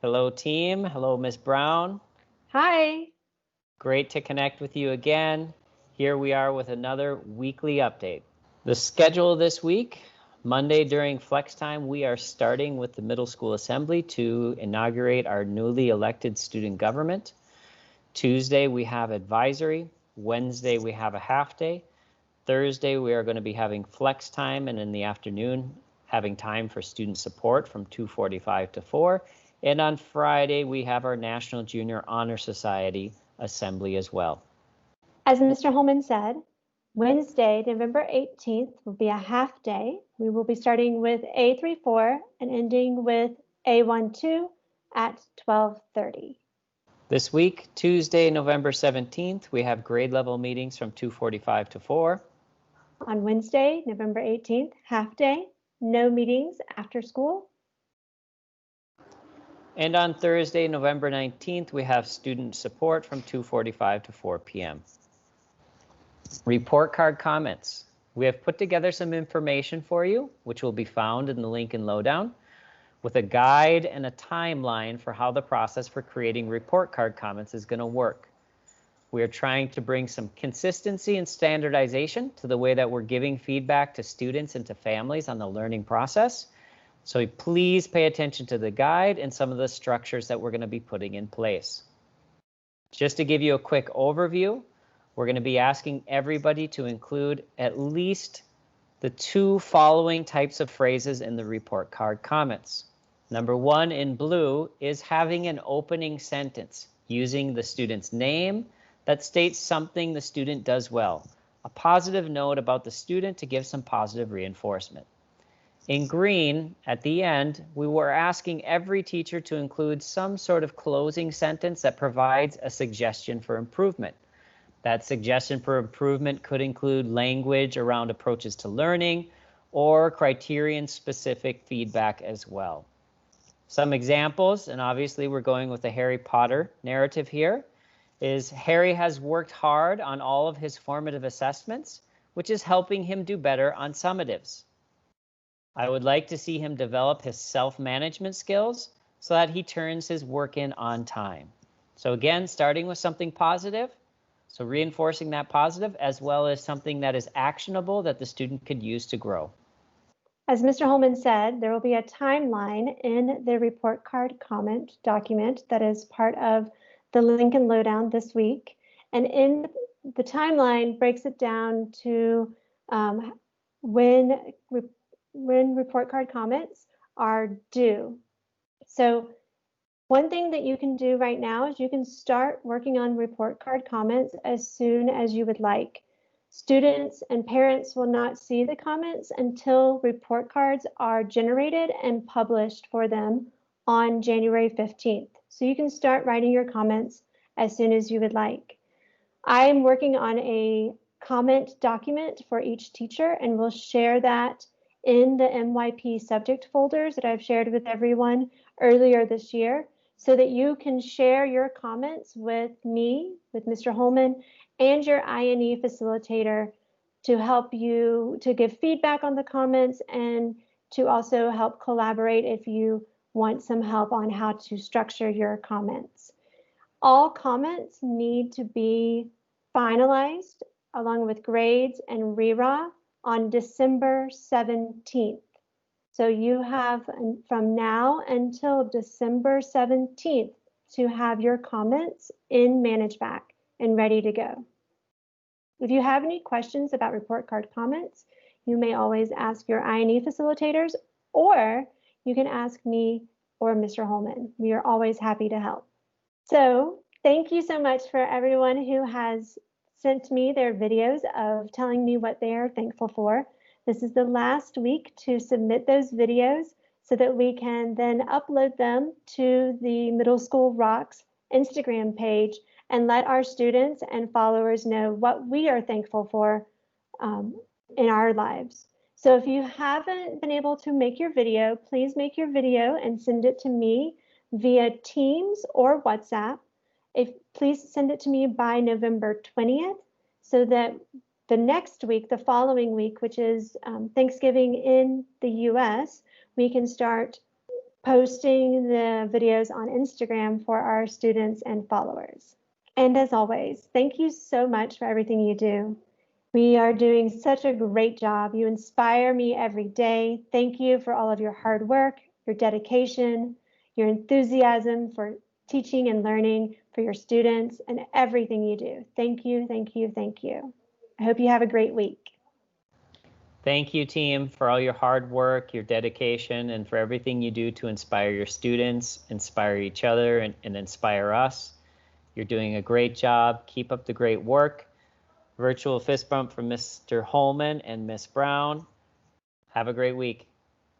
Hello, team. Hello, Miss Brown. Hi. Great to connect with you again. Here we are with another weekly update. The schedule this week, Monday during flex time, we are starting with the middle school assembly to inaugurate our newly elected student government. Tuesday, we have advisory. Wednesday, we have a half day. Thursday, we are going to be having flex time, and in the afternoon, having time for student support from 2:45 to 4. And on Friday, we have our National Junior Honor Society assembly as well. As Mr. Holman said, Wednesday, November 18th will be a half day. We will be starting with A34 and ending with A12 at 12:30. This week, Tuesday, November 17th, we have grade level meetings from 2:45 to 4. On Wednesday, November 18th, half day, no meetings after school. And on Thursday, November 19th, we have student support from 2:45 to 4 p.m. Report card comments. We have put together some information for you, which will be found in the link in Lowdown, with a guide and a timeline for how the process for creating report card comments is going to work. We are trying to bring some consistency and standardization to the way that we're giving feedback to students and to families on the learning process. So please pay attention to the guide and some of the structures that we're going to be putting in place. Just to give you a quick overview, we're going to be asking everybody to include at least the two following types of phrases in the report card comments. Number one in blue is having an opening sentence using the student's name that states something the student does well, a positive note about the student to give some positive reinforcement. In green, at the end, we were asking every teacher to include some sort of closing sentence that provides a suggestion for improvement. That suggestion for improvement could include language around approaches to learning or criterion-specific feedback as well. Some examples, and obviously we're going with the Harry Potter narrative here, is Harry has worked hard on all of his formative assessments, which is helping him do better on summatives. I would like to see him develop his self-management skills so that he turns his work in on time. So again, starting with something positive, so reinforcing that positive as well as something that is actionable that the student could use to grow. As Mr. Holman said, there will be a timeline in the report card comment document that is part of the Lincoln Lowdown this week. And in the timeline breaks it down to when report card comments are due. So one thing that you can do right now is you can start working on report card comments as soon as you would like. Students and parents will not see the comments until report cards are generated and published for them on January 15th. So you can start writing your comments as soon as you would like. I'm working on a comment document for each teacher, and we'll share that in the MYP subject folders that I've shared with everyone earlier this year, so that you can share your comments with me, with Mr. Holman, and your INE facilitator to help you to give feedback on the comments and to also help collaborate if you want some help on how to structure your comments. All comments need to be finalized along with grades and RERA on December 17th. So you have from now until December 17th to have your comments in ManageBack and ready to go. If you have any questions about report card comments, you may always ask your INE facilitators, or you can ask me or Mr. Holman. We are always happy to help. So thank you so much for everyone who has sent me their videos of telling me what they are thankful for. This is the last week to submit those videos so that we can then upload them to the Middle School Rocks Instagram page and let our students and followers know what we are thankful for in our lives. So if you haven't been able to make your video, please make your video and send it to me via Teams or WhatsApp. Please send it to me by November 20th so that the next week, the following week, which is Thanksgiving in the US, we can start posting the videos on Instagram for our students and followers. And as always, thank you so much for everything you do. We are doing such a great job. You inspire me every day. Thank you for all of your hard work, your dedication, your enthusiasm for teaching and learning for your students, and everything you do. Thank you, thank you, thank you. I hope you have a great week. Thank you, team, for all your hard work, your dedication, and for everything you do to inspire your students, inspire each other, and inspire us. You're doing a great job. Keep up the great work. Virtual fist bump from Mr. Holman and Miss Brown. Have a great week.